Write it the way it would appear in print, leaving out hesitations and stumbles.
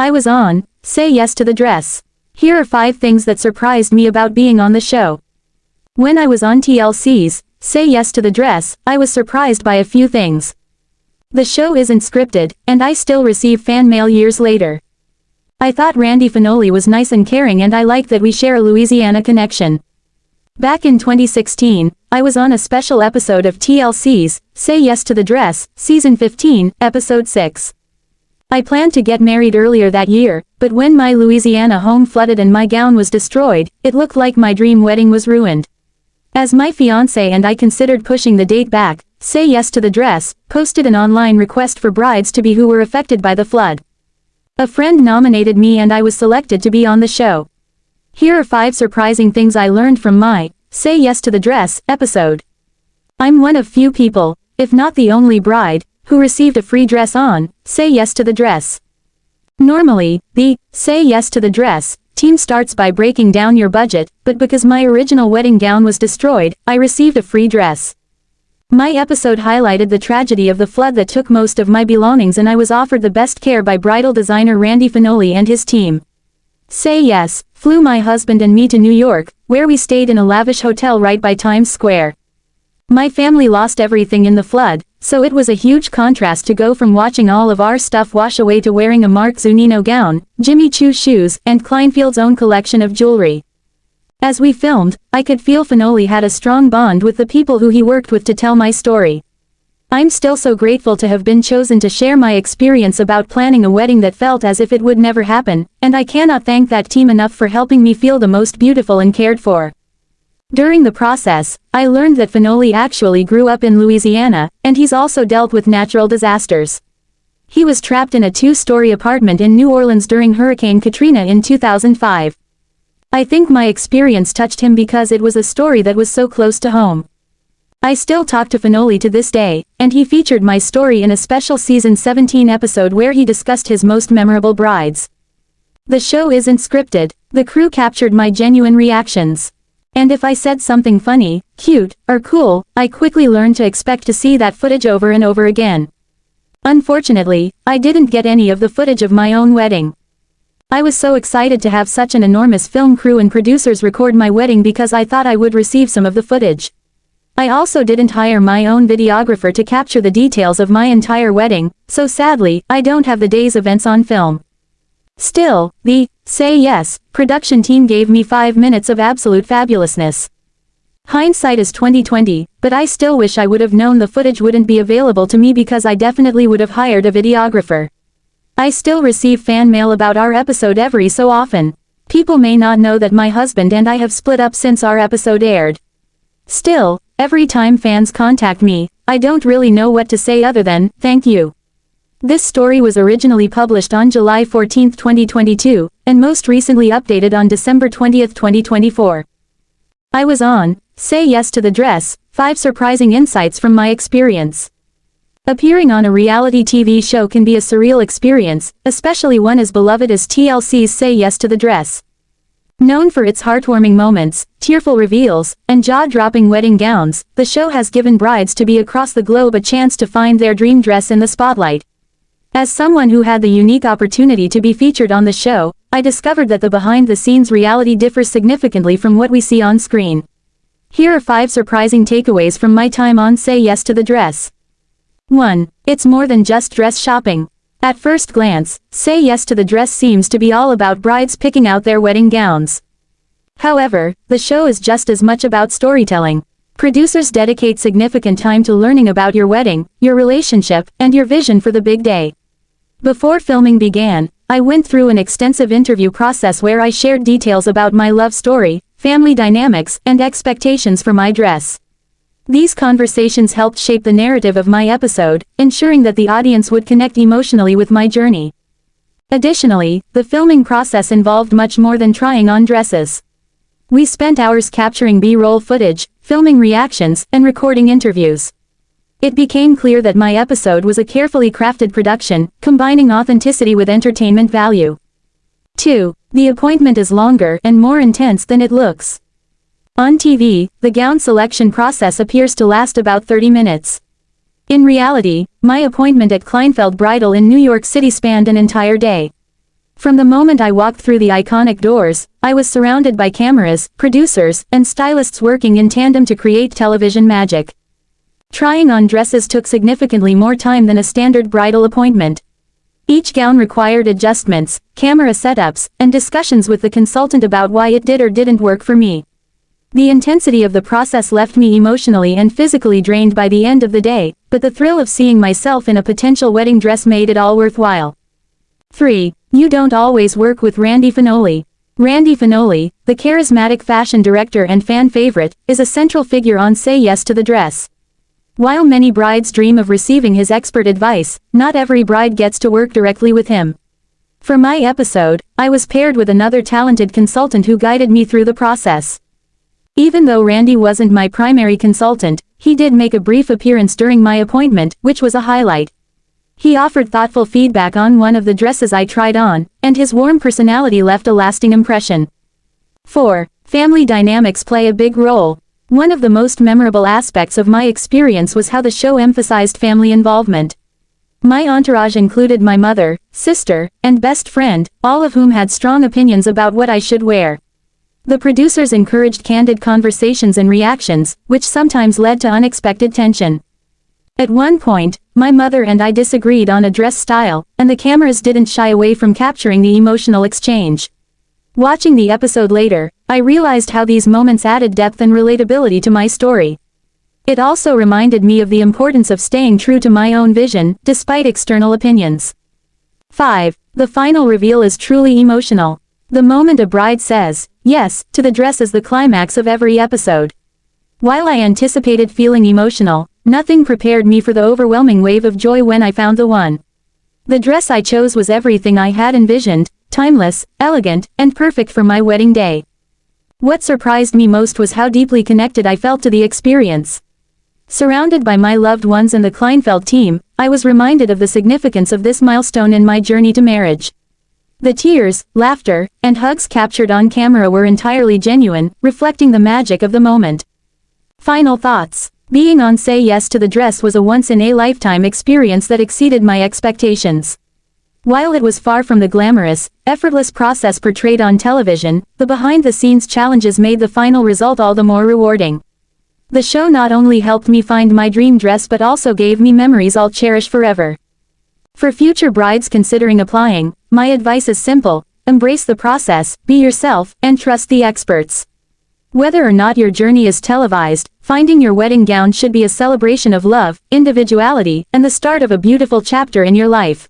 I was on, Say Yes to the Dress. Here are 5 things that surprised me about being on the show. When I was on TLC's Say Yes to the Dress, I was surprised by a few things. The show isn't scripted, and I still receive fan mail years later. I thought Randy Finoli was nice and caring, and I like that we share a Louisiana connection. Back in 2016, I was on a special episode of TLC's Say Yes to the Dress, Season 15, Episode 6. I planned to get married earlier that year, but when my Louisiana home flooded and my gown was destroyed, it looked like my dream wedding was ruined. As my fiancé and I considered pushing the date back, Say Yes to the Dress posted an online request for brides-to-be who were affected by the flood. A friend nominated me and I was selected to be on the show. Here are 5 surprising things I learned from my Say Yes to the Dress episode. I'm one of few people, if not the only bride, who received a free dress on Say Yes to the Dress. Normally, the Say Yes to the Dress team starts by breaking down your budget, but because my original wedding gown was destroyed, I received a free dress. My episode highlighted the tragedy of the flood that took most of my belongings, and I was offered the best care by bridal designer Randy Finoli and his team. Say Yes flew my husband and me to New York, where we stayed in a lavish hotel right by Times Square. My family lost everything in the flood, so it was a huge contrast to go from watching all of our stuff wash away to wearing a Mark Zunino gown, Jimmy Choo shoes, and Kleinfeld's own collection of jewelry. As we filmed, I could feel Finoli had a strong bond with the people who he worked with to tell my story. I'm still so grateful to have been chosen to share my experience about planning a wedding that felt as if it would never happen, and I cannot thank that team enough for helping me feel the most beautiful and cared for. During the process, I learned that Finoli actually grew up in Louisiana, and he's also dealt with natural disasters. He was trapped in a 2-story apartment in New Orleans during Hurricane Katrina in 2005. I think my experience touched him because it was a story that was so close to home. I still talk to Finoli to this day, and he featured my story in a special Season 17 episode where he discussed his most memorable brides. The show isn't scripted, the crew captured my genuine reactions. And if I said something funny, cute, or cool, I quickly learned to expect to see that footage over and over again. Unfortunately, I didn't get any of the footage of my own wedding. I was so excited to have such an enormous film crew and producers record my wedding because I thought I would receive some of the footage. I also didn't hire my own videographer to capture the details of my entire wedding, so sadly, I don't have the day's events on film. Still, the Say Yes production team gave me 5 minutes of absolute fabulousness. Hindsight is 20/20, but I still wish I would have known the footage wouldn't be available to me because I definitely would have hired a videographer. I still receive fan mail about our episode every so often. People may not know that my husband and I have split up since our episode aired. Still, every time fans contact me, I don't really know what to say other than, thank you. This story was originally published on July 14, 2022, and most recently updated on December 20, 2024. I was on Say Yes to the Dress, 5 surprising insights from my experience. Appearing on a reality TV show can be a surreal experience, especially one as beloved as TLC's Say Yes to the Dress. Known for its heartwarming moments, tearful reveals, and jaw-dropping wedding gowns, the show has given brides-to-be across the globe a chance to find their dream dress in the spotlight. As someone who had the unique opportunity to be featured on the show, I discovered that the behind-the-scenes reality differs significantly from what we see on screen. Here are 5 surprising takeaways from my time on Say Yes to the Dress. 1. It's more than just dress shopping. At first glance, Say Yes to the Dress seems to be all about brides picking out their wedding gowns. However, the show is just as much about storytelling. Producers dedicate significant time to learning about your wedding, your relationship, and your vision for the big day. Before filming began, I went through an extensive interview process where I shared details about my love story, family dynamics, and expectations for my dress. These conversations helped shape the narrative of my episode, ensuring that the audience would connect emotionally with my journey. Additionally, the filming process involved much more than trying on dresses. We spent hours capturing B-roll footage, filming reactions, and recording interviews. It became clear that my episode was a carefully crafted production, combining authenticity with entertainment value. 2. The appointment is longer and more intense than it looks. On TV, the gown selection process appears to last about 30 minutes. In reality, my appointment at Kleinfeld Bridal in New York City spanned an entire day. From the moment I walked through the iconic doors, I was surrounded by cameras, producers, and stylists working in tandem to create television magic. Trying on dresses took significantly more time than a standard bridal appointment. Each gown required adjustments, camera setups, and discussions with the consultant about why it did or didn't work for me. The intensity of the process left me emotionally and physically drained by the end of the day, but the thrill of seeing myself in a potential wedding dress made it all worthwhile. 3. You don't always work with Randy Finoli. Randy Finoli, the charismatic fashion director and fan favorite, is a central figure on Say Yes to the Dress. While many brides dream of receiving his expert advice, not every bride gets to work directly with him. For my episode, I was paired with another talented consultant who guided me through the process. Even though Randy wasn't my primary consultant, he did make a brief appearance during my appointment, which was a highlight. He offered thoughtful feedback on one of the dresses I tried on, and his warm personality left a lasting impression. 4. Family dynamics play a big role. One of the most memorable aspects of my experience was how the show emphasized family involvement. My entourage included my mother, sister, and best friend, all of whom had strong opinions about what I should wear. The producers encouraged candid conversations and reactions, which sometimes led to unexpected tension. At one point, my mother and I disagreed on a dress style, and the cameras didn't shy away from capturing the emotional exchange. Watching the episode later, I realized how these moments added depth and relatability to my story. It also reminded me of the importance of staying true to my own vision, despite external opinions. 5. The final reveal is truly emotional. The moment a bride says, yes, to the dress is the climax of every episode. While I anticipated feeling emotional, nothing prepared me for the overwhelming wave of joy when I found the one. The dress I chose was everything I had envisioned, timeless, elegant, and perfect for my wedding day. What surprised me most was how deeply connected I felt to the experience. Surrounded by my loved ones and the Kleinfeld team, I was reminded of the significance of this milestone in my journey to marriage. The tears, laughter, and hugs captured on camera were entirely genuine, reflecting the magic of the moment. Final thoughts. Being on Say Yes to the Dress was a once-in-a-lifetime experience that exceeded my expectations. While it was far from the glamorous, effortless process portrayed on television, the behind-the-scenes challenges made the final result all the more rewarding. The show not only helped me find my dream dress but also gave me memories I'll cherish forever. For future brides considering applying, my advice is simple: embrace the process, be yourself, and trust the experts. Whether or not your journey is televised, finding your wedding gown should be a celebration of love, individuality, and the start of a beautiful chapter in your life.